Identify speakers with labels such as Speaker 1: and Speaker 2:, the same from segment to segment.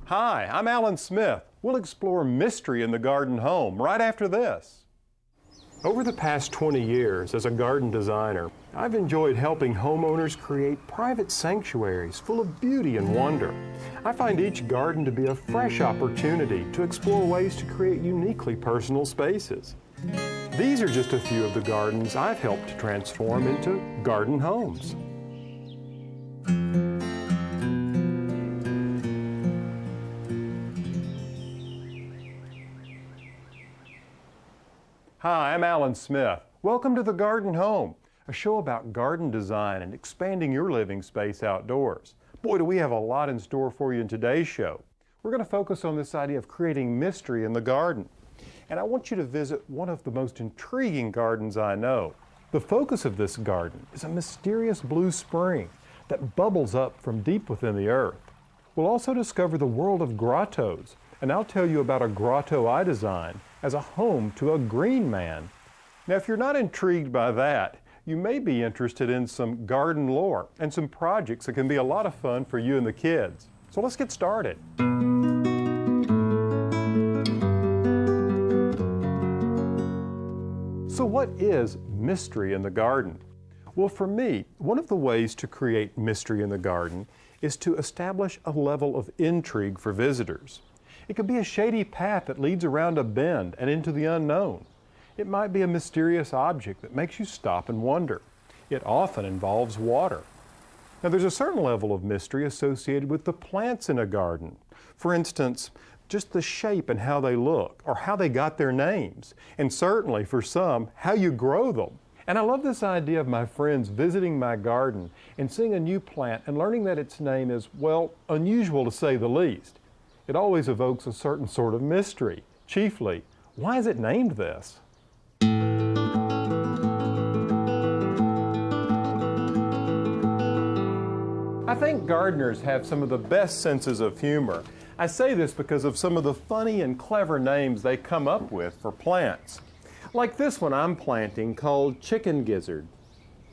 Speaker 1: Hi, I'm Alan Smith. We'll explore mystery in the garden home right after this. Over the past 20 years as a garden designer, I've enjoyed helping homeowners create private sanctuaries full of beauty and wonder. I find each garden to be a fresh opportunity to explore ways to create uniquely personal spaces. These are just a few of the gardens I've helped to transform into garden homes. Hi, I'm Alan Smith. Welcome to The Garden Home, a show about garden design and expanding your living space outdoors. Boy, do we have a lot in store for you in today's show. We're going to focus on this idea of creating mystery in the garden. And I want you to visit one of the most intriguing gardens I know. The focus of this garden is a mysterious blue spring that bubbles up from deep within the earth. We'll also discover the world of grottos, and I'll tell you about a grotto I designed as a home to a green man. Now, if you're not intrigued by that, you may be interested in some garden lore and some projects that can be a lot of fun for you and the kids. So let's get started. So what is mystery in the garden? Well, for me, one of the ways to create mystery in the garden is to establish a level of intrigue for visitors. It could be a shady path that leads around a bend and into the unknown. It might be a mysterious object that makes you stop and wonder. It often involves water. Now, there's a certain level of mystery associated with the plants in a garden. For instance, just the shape and how they look, or how they got their names, and certainly for some, how you grow them. And I love this idea of my friends visiting my garden and seeing a new plant and learning that its name is, well, unusual to say the least. It always evokes a certain sort of mystery. Chiefly, why is it named this? I think gardeners have some of the best senses of humor. I say this because of some of the funny and clever names they come up with for plants. Like this one I'm planting called chicken gizzard.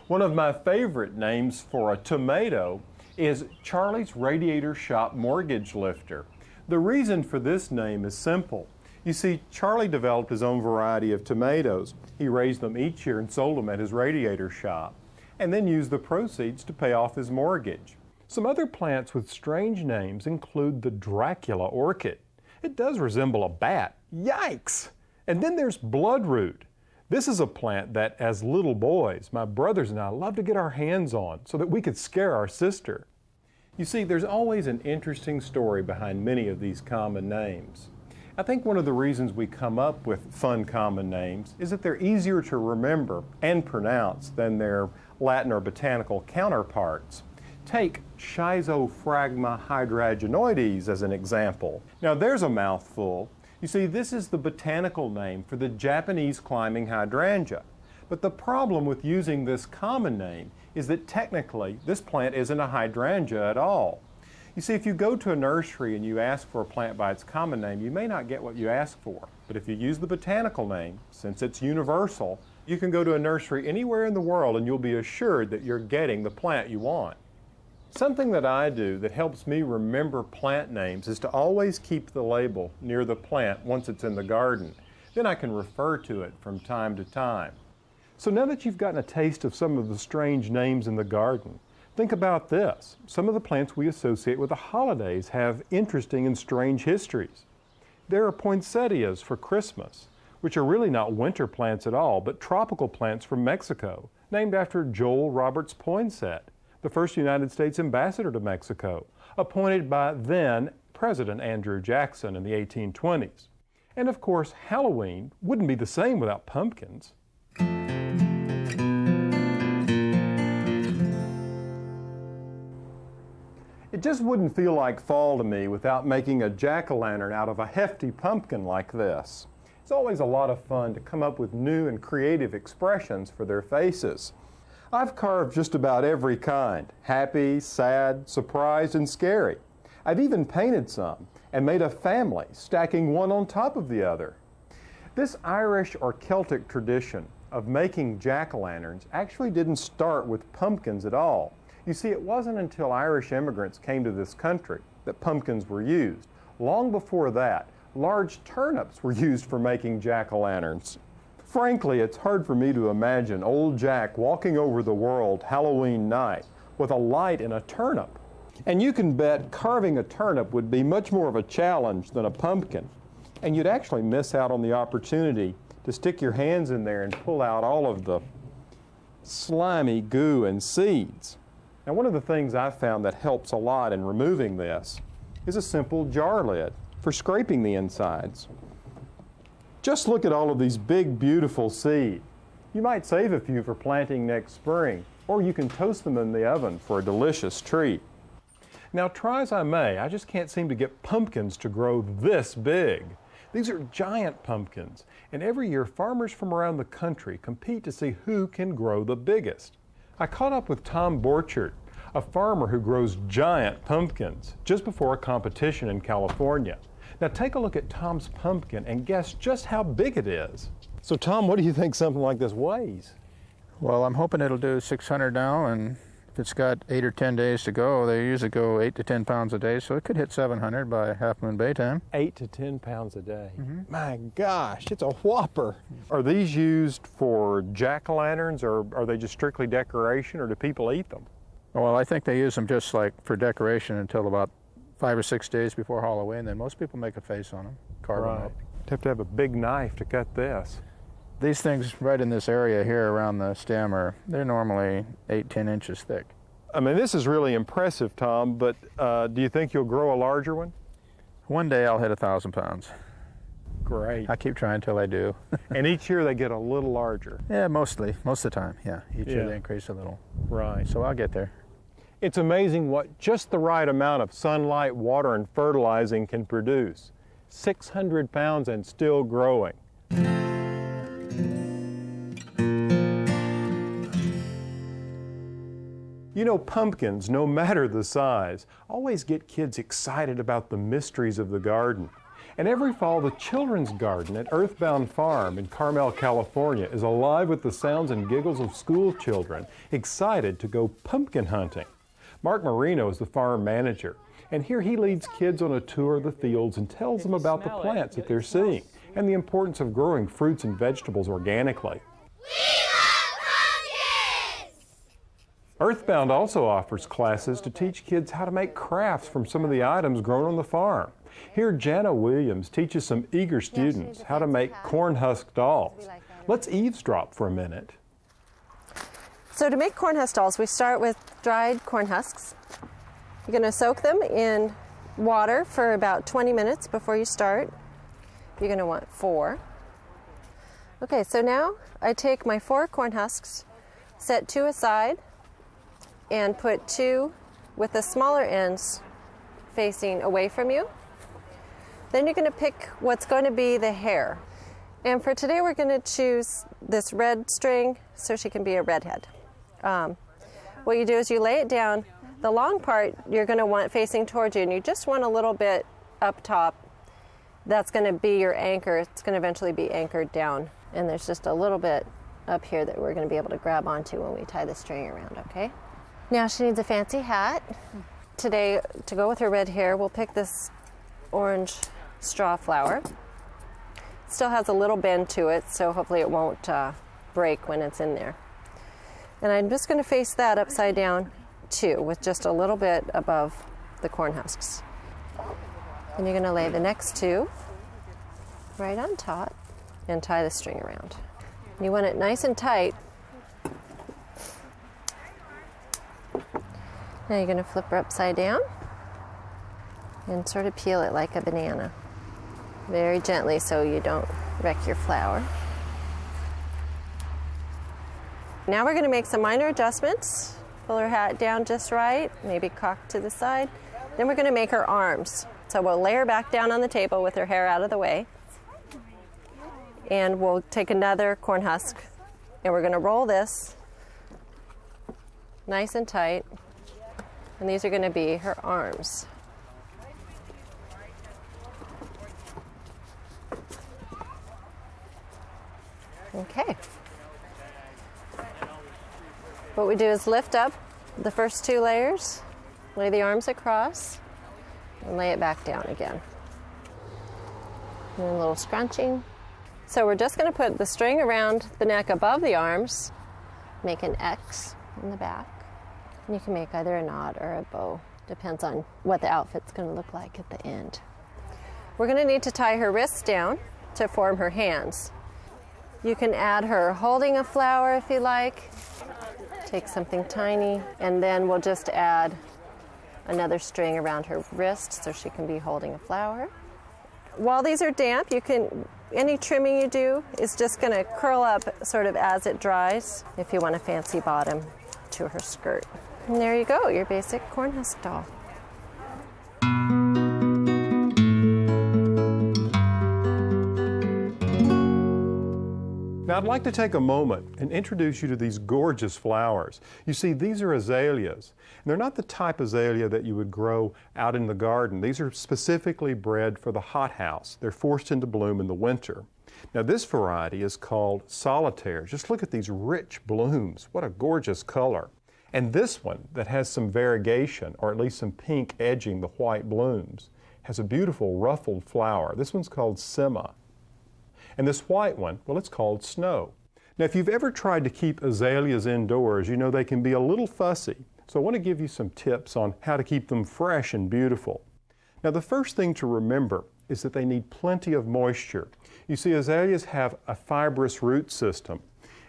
Speaker 1: One of my favorite names for a tomato is Charlie's Radiator Shop Mortgage Lifter. The reason for this name is simple. You see, Charlie developed his own variety of tomatoes. He raised them each year and sold them at his radiator shop, and then used the proceeds to pay off his mortgage. Some other plants with strange names include the Dracula Orchid. It does resemble a bat. Yikes! And then there's Bloodroot. This is a plant that, as little boys, my brothers and I loved to get our hands on so that we could scare our sister. You see, there's always an interesting story behind many of these common names. I think one of the reasons we come up with fun common names is that they're easier to remember and pronounce than their Latin or botanical counterparts. Take Schizophragma hydrangenoides as an example. Now there's a mouthful. You see, this is the botanical name for the Japanese climbing hydrangea. But the problem with using this common name is that technically this plant isn't a hydrangea at all. You see, if you go to a nursery and you ask for a plant by its common name, you may not get what you ask for. But if you use the botanical name, since it's universal, you can go to a nursery anywhere in the world and you'll be assured that you're getting the plant you want. Something that I do that helps me remember plant names is to always keep the label near the plant once it's in the garden. Then I can refer to it from time to time. So now that you've gotten a taste of some of the strange names in the garden, think about this. Some of the plants we associate with the holidays have interesting and strange histories. There are poinsettias for Christmas, which are really not winter plants at all, but tropical plants from Mexico, named after Joel Roberts Poinsett, the first United States ambassador to Mexico, appointed by then President Andrew Jackson in the 1820s. And of course, Halloween wouldn't be the same without pumpkins. It just wouldn't feel like fall to me without making a jack-o'-lantern out of a hefty pumpkin like this. It's always a lot of fun to come up with new and creative expressions for their faces. I've carved just about every kind: happy, sad, surprised, and scary. I've even painted some and made a family, stacking one on top of the other. This Irish or Celtic tradition of making jack-o'-lanterns actually didn't start with pumpkins at all. You see, it wasn't until Irish immigrants came to this country that pumpkins were used. Long before that, large turnips were used for making jack-o'-lanterns. Frankly, it's hard for me to imagine old Jack walking over the world Halloween night with a light and a turnip. And you can bet carving a turnip would be much more of a challenge than a pumpkin. And you'd actually miss out on the opportunity to stick your hands in there and pull out all of the slimy goo and seeds. Now, one of the things I've found that helps a lot in removing this is a simple jar lid for scraping the insides. Just look at all of these big, beautiful seeds. You might save a few for planting next spring, or you can toast them in the oven for a delicious treat. Now, try as I may, I just can't seem to get pumpkins to grow this big. These are giant pumpkins, and every year farmers from around the country compete to see who can grow the biggest. I caught up with Tom Borchard, a farmer who grows giant pumpkins, just before a competition in California. Now take a look at Tom's pumpkin and guess just how big it is. So Tom, what do you think something like this weighs?
Speaker 2: Well, I'm hoping it'll do 600 now, and if it's got 8 or 10 days to go, they usually go 8 to 10 pounds a day, so it could hit 700 by Half Moon Bay time.
Speaker 1: 8 to 10 pounds a day. My gosh, it's a whopper. Are these used for jack-o'-lanterns, or are they just strictly decoration, or do people eat them?
Speaker 2: Well, I think they use them just like for decoration until about 5 or 6 days before Halloween, then most people make a face on them, carve them up.
Speaker 1: You have to have a big knife to cut this.
Speaker 2: These things right in this area here around the stem they're normally 8-10 inches thick.
Speaker 1: I mean, this is really impressive, Tom, but do you think you'll grow a larger one?
Speaker 2: One day I'll hit 1,000 pounds.
Speaker 1: Great.
Speaker 2: I keep trying until I do.
Speaker 1: And each year they get a little larger.
Speaker 2: Yeah, most of the time, yeah. Each year they increase a little.
Speaker 1: Right.
Speaker 2: So I'll get there.
Speaker 1: It's amazing what just the right amount of sunlight, water, and fertilizing can produce. 600 pounds and still growing. You know, pumpkins, no matter the size, always get kids excited about the mysteries of the garden. And every fall, the children's garden at Earthbound Farm in Carmel, California is alive with the sounds and giggles of school children excited to go pumpkin hunting. Mark Marino is the farm manager, and here he leads kids on a tour of the fields and tells them about the plants that they're seeing and the importance of growing fruits and vegetables organically. Earthbound also offers classes to teach kids how to make crafts from some of the items grown on the farm. Here, Janna Williams teaches some eager students how to make corn husk dolls. Let's eavesdrop for a minute.
Speaker 3: So to make corn husk dolls, we start with dried corn husks. You're going to soak them in water for about 20 minutes before you start. You're going to want 4. Okay, so now I take my 4 corn husks, set 2 aside, and put 2 with the smaller ends facing away from you. Then you're going to pick what's going to be the hair. And for today we're going to choose this red string so she can be a redhead. What you do is you lay it down. The long part you're going to want facing towards you, and you just want a little bit up top. That's going to be your anchor. It's going to eventually be anchored down. And there's just a little bit up here that we're going to be able to grab onto when we tie the string around, okay? Now she needs a fancy hat. Today, to go with her red hair, we'll pick this orange straw flower. It still has a little bend to it, so hopefully it won't break when it's in there. And I'm just going to face that upside down too, with just a little bit above the corn husks. And you're going to lay the next 2 right on top and tie the string around. You want it nice and tight. Now you're going to flip her upside down and sort of peel it like a banana. Very gently so you don't wreck your flower. Now we're going to make some minor adjustments. Pull her hat down just right, maybe cock to the side. Then we're going to make her arms. So we'll lay her back down on the table with her hair out of the way. And we'll take another corn husk and we're going to roll this nice and tight. And these are going to be her arms. Okay. What we do is lift up the first 2 layers, lay the arms across, and lay it back down again. And a little scrunching. So we're just going to put the string around the neck above the arms, make an X in the back. And you can make either a knot or a bow. Depends on what the outfit's going to look like at the end. We're going to need to tie her wrists down to form her hands. You can add her holding a flower if you like. Take something tiny, and then we'll just add another string around her wrist so she can be holding a flower. While these are damp, any trimming you do is just going to curl up sort of as it dries if you want a fancy bottom to her skirt. And there you go, your basic corn husk doll.
Speaker 1: Now I'd like to take a moment and introduce you to these gorgeous flowers. You see, these are azaleas. And they're not the type azalea that you would grow out in the garden. These are specifically bred for the hothouse. They're forced into bloom in the winter. Now this variety is called solitaire. Just look at these rich blooms. What a gorgeous color. And this one that has some variegation, or at least some pink edging the white blooms, has a beautiful ruffled flower. This one's called Sima. And this white one, well, it's called Snow. Now, if you've ever tried to keep azaleas indoors, you know they can be a little fussy. So I want to give you some tips on how to keep them fresh and beautiful. Now, the first thing to remember is that they need plenty of moisture. You see, azaleas have a fibrous root system,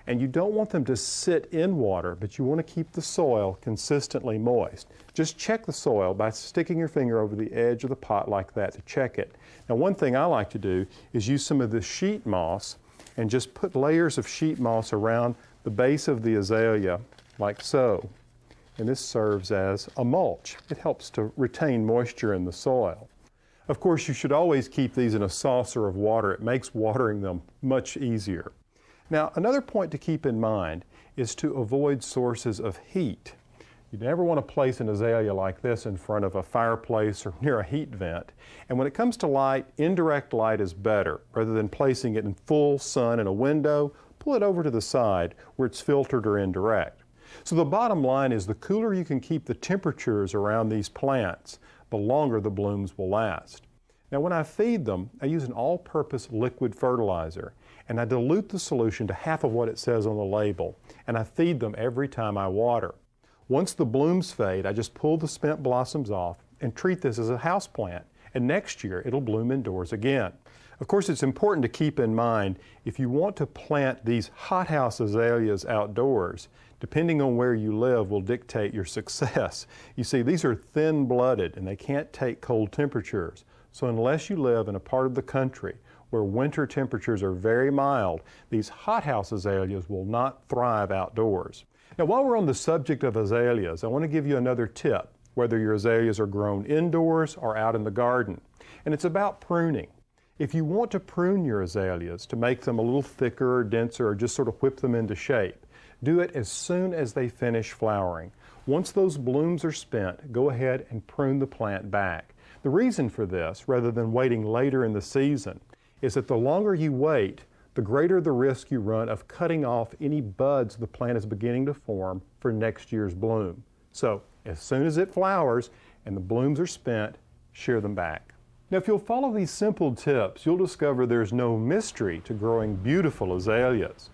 Speaker 1: and you don't want them to sit in water, but you want to keep the soil consistently moist. Just check the soil by sticking your finger over the edge of the pot like that to check it. Now, one thing I like to do is use some of this sheet moss and just put layers of sheet moss around the base of the azalea like so. And this serves as a mulch. It helps to retain moisture in the soil. Of course, you should always keep these in a saucer of water. It makes watering them much easier. Now, another point to keep in mind is to avoid sources of heat. You never want to place an azalea like this in front of a fireplace or near a heat vent. And when it comes to light, indirect light is better. Rather than placing it in full sun in a window, pull it over to the side where it's filtered or indirect. So the bottom line is the cooler you can keep the temperatures around these plants, the longer the blooms will last. Now, when I feed them, I use an all-purpose liquid fertilizer, and I dilute the solution to half of what it says on the label, and I feed them every time I water. Once the blooms fade, I just pull the spent blossoms off and treat this as a house plant, and next year it'll bloom indoors again. Of course, it's important to keep in mind, if you want to plant these hothouse azaleas outdoors, depending on where you live will dictate your success. You see, these are thin-blooded and they can't take cold temperatures. So unless you live in a part of the country where winter temperatures are very mild, these hothouse azaleas will not thrive outdoors. Now, while we're on the subject of azaleas, I want to give you another tip, whether your azaleas are grown indoors or out in the garden. And it's about pruning. If you want to prune your azaleas to make them a little thicker or denser or just sort of whip them into shape, do it as soon as they finish flowering. Once those blooms are spent, go ahead and prune the plant back. The reason for this, rather than waiting later in the season, is that the longer you wait, the greater the risk you run of cutting off any buds the plant is beginning to form for next year's bloom. So, as soon as it flowers and the blooms are spent, shear them back. Now, if you'll follow these simple tips, you'll discover there's no mystery to growing beautiful azaleas.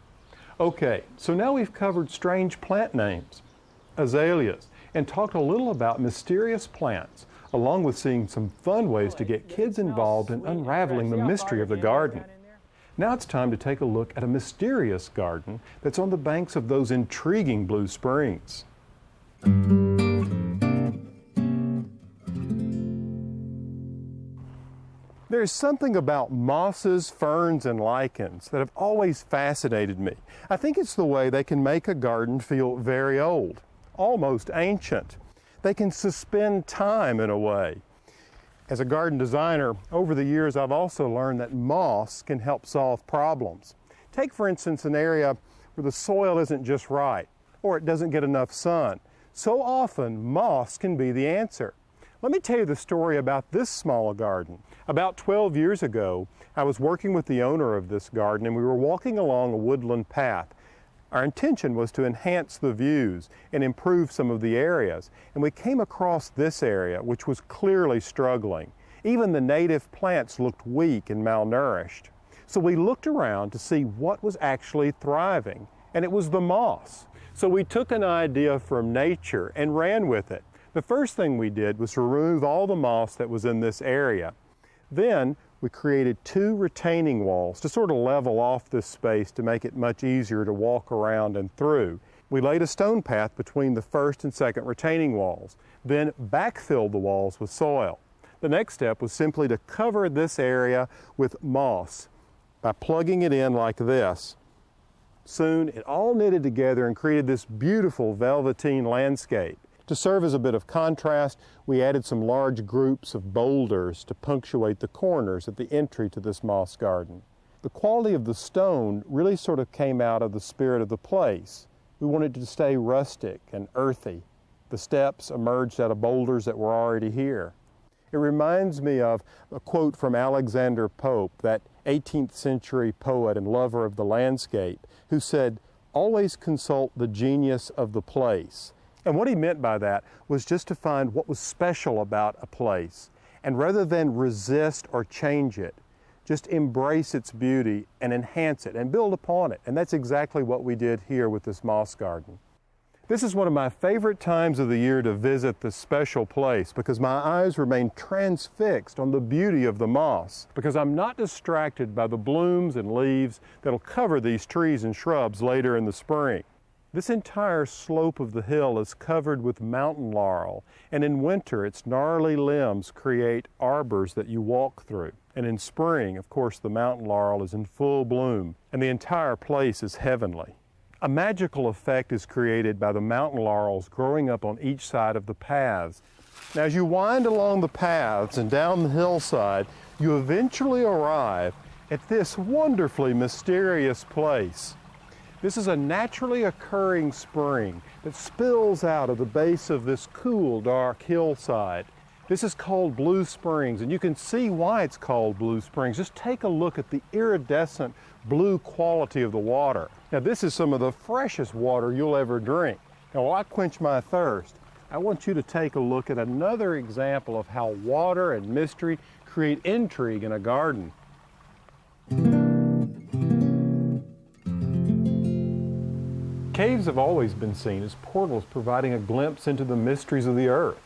Speaker 1: Okay, so now we've covered strange plant names, azaleas, and talked a little about mysterious plants, along with seeing some fun ways to get kids involved in unraveling the mystery of the garden. Now it's time to take a look at a mysterious garden that's on the banks of those intriguing Blue Springs. There's something about mosses, ferns, and lichens that have always fascinated me. I think it's the way they can make a garden feel very old, almost ancient. They can suspend time in a way. As a garden designer, over the years I've also learned that moss can help solve problems. Take, for instance, an area where the soil isn't just right, or it doesn't get enough sun. So often, moss can be the answer. Let me tell you the story about this small garden. About 12 years ago, I was working with the owner of this garden and we were walking along a woodland path. Our intention was to enhance the views and improve some of the areas. And we came across this area, which was clearly struggling. Even the native plants looked weak and malnourished. So we looked around to see what was actually thriving, and it was the moss. So we took an idea from nature and ran with it. The first thing we did was to remove all the moss that was in this area. Then we created 2 retaining walls to sort of level off this space to make it much easier to walk around and through. We laid a stone path between the first and second retaining walls, then backfilled the walls with soil. The next step was simply to cover this area with moss by plugging it in like this. Soon it all knitted together and created this beautiful velveteen landscape. To serve as a bit of contrast, we added some large groups of boulders to punctuate the corners at the entry to this moss garden. The quality of the stone really sort of came out of the spirit of the place. We wanted it to stay rustic and earthy. The steps emerged out of boulders that were already here. It reminds me of a quote from Alexander Pope, that 18th century poet and lover of the landscape, who said, "Always consult the genius of the place." And what he meant by that was just to find what was special about a place, and rather than resist or change it, just embrace its beauty and enhance it and build upon it. And that's exactly what we did here with this moss garden. This is one of my favorite times of the year to visit this special place because my eyes remain transfixed on the beauty of the moss, because I'm not distracted by the blooms and leaves that'll cover these trees and shrubs later in the spring. This entire slope of the hill is covered with mountain laurel, and in winter its gnarly limbs create arbors that you walk through. And in spring, of course, the mountain laurel is in full bloom, and the entire place is heavenly. A magical effect is created by the mountain laurels growing up on each side of the paths. Now, as you wind along the paths and down the hillside, you eventually arrive at this wonderfully mysterious place. This is a naturally occurring spring that spills out of the base of this cool, dark hillside. This is called Blue Springs, and you can see why it's called Blue Springs. Just take a look at the iridescent blue quality of the water. Now, this is some of the freshest water you'll ever drink. Now, while I quench my thirst, I want you to take a look at another example of how water and mystery create intrigue in a garden. Caves have always been seen as portals providing a glimpse into the mysteries of the earth.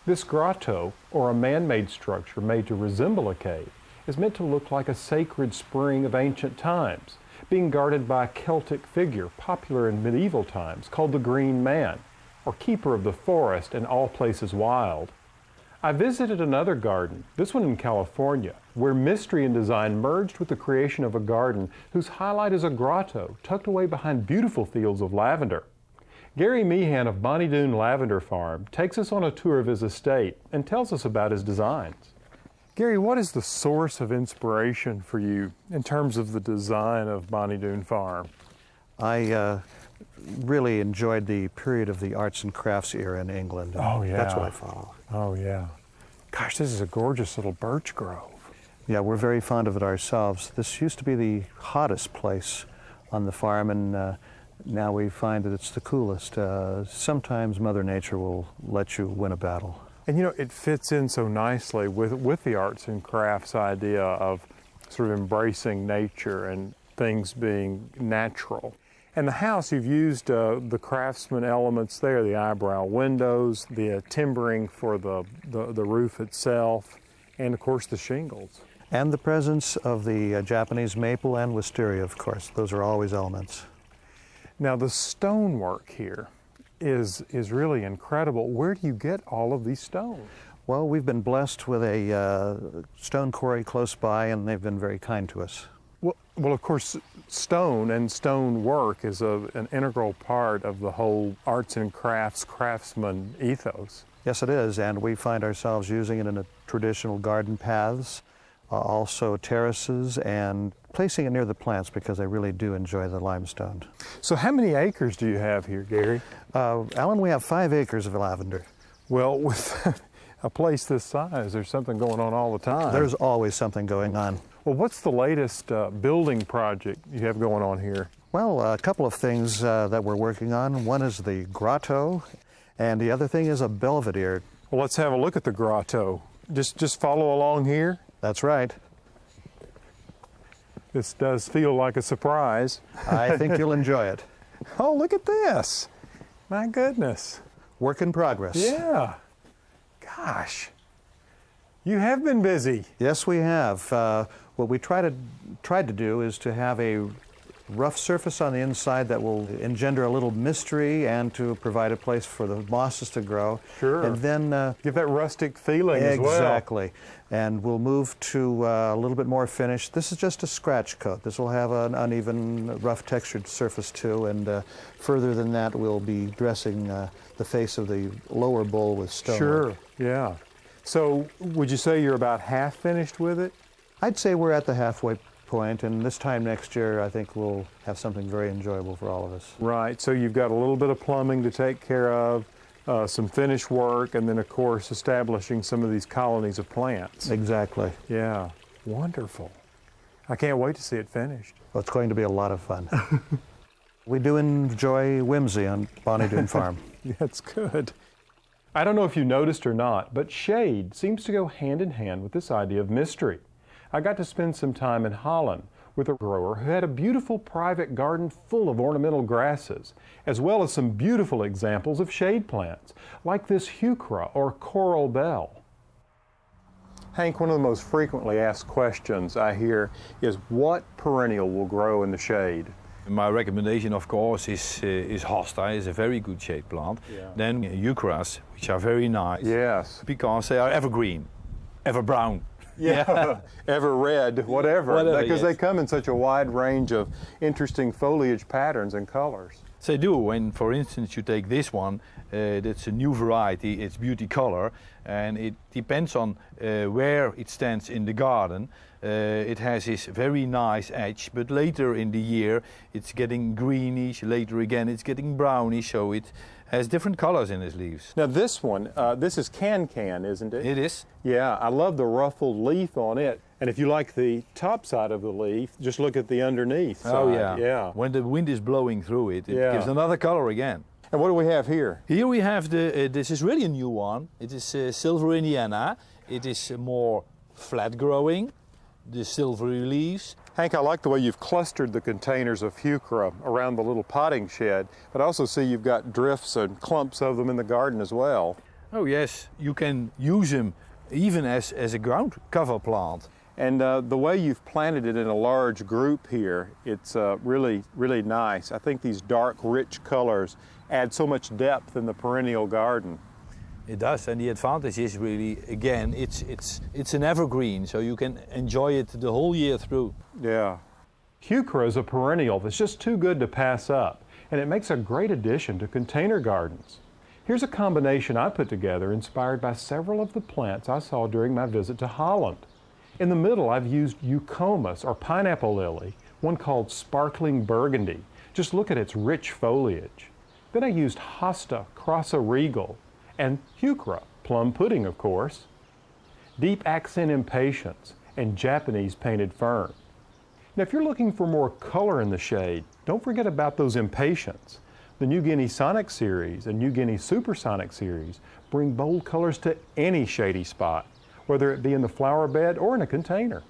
Speaker 1: This grotto, or a man-made structure made to resemble a cave, is meant to look like a sacred spring of ancient times, being guarded by a Celtic figure popular in medieval times called the Green Man, or keeper of the forest and all places wild. I visited another garden, this one in California, where mystery and design merged with the creation of a garden whose highlight is a grotto tucked away behind beautiful fields of lavender. Gary Mechan of Bonny Doon Lavender Farm takes us on a tour of his estate and tells us about his designs. Gary, what is the source of inspiration for you in terms of the design of Bonny Doon Farm?
Speaker 4: I really enjoyed the period of the arts and crafts era in England.
Speaker 1: Oh, yeah.
Speaker 4: That's what I follow.
Speaker 1: Oh, yeah. Gosh, this is a gorgeous little birch grove.
Speaker 4: Yeah, we're very fond of it ourselves. This used to be the hottest place on the farm, and now we find that it's the coolest. Sometimes Mother Nature will let you win a battle.
Speaker 1: And you know, it fits in so nicely with the arts and crafts idea of sort of embracing nature and things being natural. And the house, you've used the craftsman elements there, the eyebrow windows, the timbering for the roof itself, and of course the shingles.
Speaker 4: And the presence of the Japanese maple and wisteria, of course. Those are always elements.
Speaker 1: Now the stonework here is really incredible. Where do you get all of these stones?
Speaker 4: Well, we've been blessed with a stone quarry close by, and they've been very kind to us.
Speaker 1: Well, of course, stone and stone work is an integral part of the whole arts and craftsman ethos.
Speaker 4: Yes, it is, and we find ourselves using it in traditional garden paths, also terraces, and placing it near the plants because I really do enjoy the limestone.
Speaker 1: So how many acres do you have here, Gary?
Speaker 4: Alan, we have 5 acres of lavender.
Speaker 1: Well, with a place this size, there's something going on all the time.
Speaker 4: There's always something going on.
Speaker 1: Well, what's the latest building project you have going on here?
Speaker 4: Well, a couple of things that we're working on. One is the grotto, and the other thing is a belvedere.
Speaker 1: Well, let's have a look at the grotto. Just follow along here.
Speaker 4: That's right.
Speaker 1: This does feel like a surprise.
Speaker 4: I think you'll enjoy it.
Speaker 1: Oh, look at this. My goodness.
Speaker 4: Work in progress.
Speaker 1: Yeah. Gosh. You have been busy.
Speaker 4: Yes, we have. What we tried to do is to have a rough surface on the inside that will engender a little mystery and to provide a place for the mosses to grow.
Speaker 1: Sure.
Speaker 4: And then
Speaker 1: give that rustic feeling as well.
Speaker 4: Exactly. And we'll move to a little bit more finish. This is just a scratch coat. This will have an uneven, rough textured surface too. And further than that, we'll be dressing the face of the lower bowl with stone.
Speaker 1: Sure. Yeah. So would you say you're about half finished with it?
Speaker 4: I'd say we're at the halfway point, and this time next year I think we'll have something very enjoyable for all of us.
Speaker 1: Right, so you've got a little bit of plumbing to take care of, some finish work, and then of course establishing some of these colonies of plants.
Speaker 4: Exactly.
Speaker 1: Yeah, wonderful. I can't wait to see it finished.
Speaker 4: Well, it's going to be a lot of fun. We do enjoy whimsy on Bonny Doon Farm.
Speaker 1: That's good. I don't know if you noticed or not, but shade seems to go hand in hand with this idea of mystery. I got to spend some time in Holland with a grower who had a beautiful private garden full of ornamental grasses, as well as some beautiful examples of shade plants, like this Heuchera or coral bell. Hank, one of the most frequently asked questions I hear is what perennial will grow in the shade?
Speaker 5: My recommendation, of course, is hosta, is a very good shade plant.
Speaker 1: Yeah.
Speaker 5: Then Heucheras, which are very nice.
Speaker 1: Yes.
Speaker 5: Because they are evergreen, ever brown.
Speaker 1: Yeah, ever red, whatever, because they come in such a wide range of interesting foliage patterns and colors.
Speaker 5: They do. When, for instance, you take this one, that's a new variety, it's beauty color, and it depends on where it stands in the garden. It has this very nice edge, but later in the year it's getting greenish, later again it's getting brownish, so it has different colors in its leaves.
Speaker 1: Now this one, this is can-can, isn't it?
Speaker 5: It is.
Speaker 1: Yeah, I love the ruffled leaf on it. And if you like the top side of the leaf, just look at the underneath side.
Speaker 5: Oh yeah.
Speaker 1: Yeah.
Speaker 5: When the wind is blowing through it, it
Speaker 1: Yeah.
Speaker 5: gives another color again.
Speaker 1: And what do we have here?
Speaker 5: Here we have this is really a new one. It is Silver Indiana. It is more flat growing, the silvery leaves.
Speaker 1: Hank, I like the way you've clustered the containers of Heuchera around the little potting shed, but I also see you've got drifts and clumps of them in the garden as well.
Speaker 5: Oh yes, you can use them even as a ground cover plant.
Speaker 1: And the way you've planted it in a large group here, it's really, really nice. I think these dark, rich colors add so much depth in the perennial garden.
Speaker 5: It does, and the advantage is really, again, it's an evergreen, so you can enjoy it the whole year through.
Speaker 1: Yeah. Heuchera is a perennial that's just too good to pass up, and it makes a great addition to container gardens. Here's a combination I put together inspired by several of the plants I saw during my visit to Holland. In the middle, I've used eucomis, or pineapple lily, one called sparkling burgundy. Just look at its rich foliage. Then I used hosta, crassa regal, and Heuchera, plum pudding, of course. Deep accent impatiens, and Japanese painted fern. Now, if you're looking for more color in the shade, don't forget about those impatiens. The New Guinea Sonic series and New Guinea Supersonic series bring bold colors to any shady spot, whether it be in the flower bed or in a container.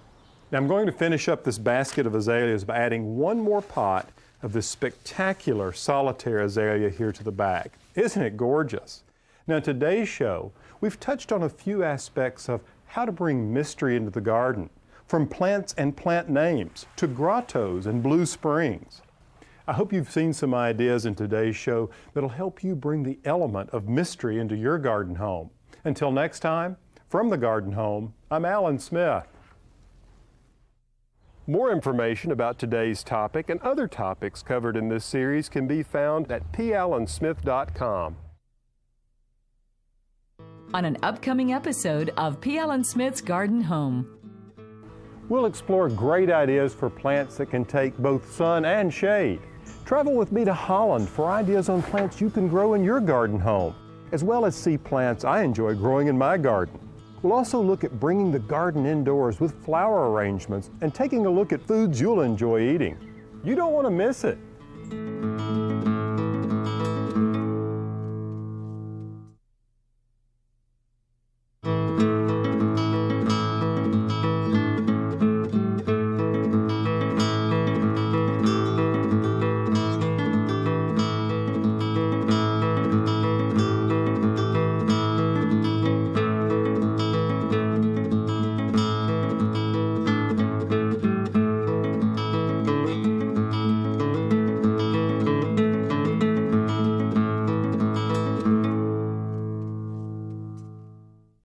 Speaker 1: Now, I'm going to finish up this basket of azaleas by adding one more pot of this spectacular solitaire azalea here to the back. Isn't it gorgeous? Now, in today's show, we've touched on a few aspects of how to bring mystery into the garden, from plants and plant names to grottos and blue springs. I hope you've seen some ideas in today's show that'll help you bring the element of mystery into your garden home. Until next time, from the Garden Home, I'm Alan Smith. More information about today's topic and other topics covered in this series can be found at pallansmith.com.
Speaker 6: On an upcoming episode of P. Allen Smith's Garden Home.
Speaker 1: We'll explore great ideas for plants that can take both sun and shade. Travel with me to Holland for ideas on plants you can grow in your garden home, as well as see plants I enjoy growing in my garden. We'll also look at bringing the garden indoors with flower arrangements and taking a look at foods you'll enjoy eating. You don't want to miss it.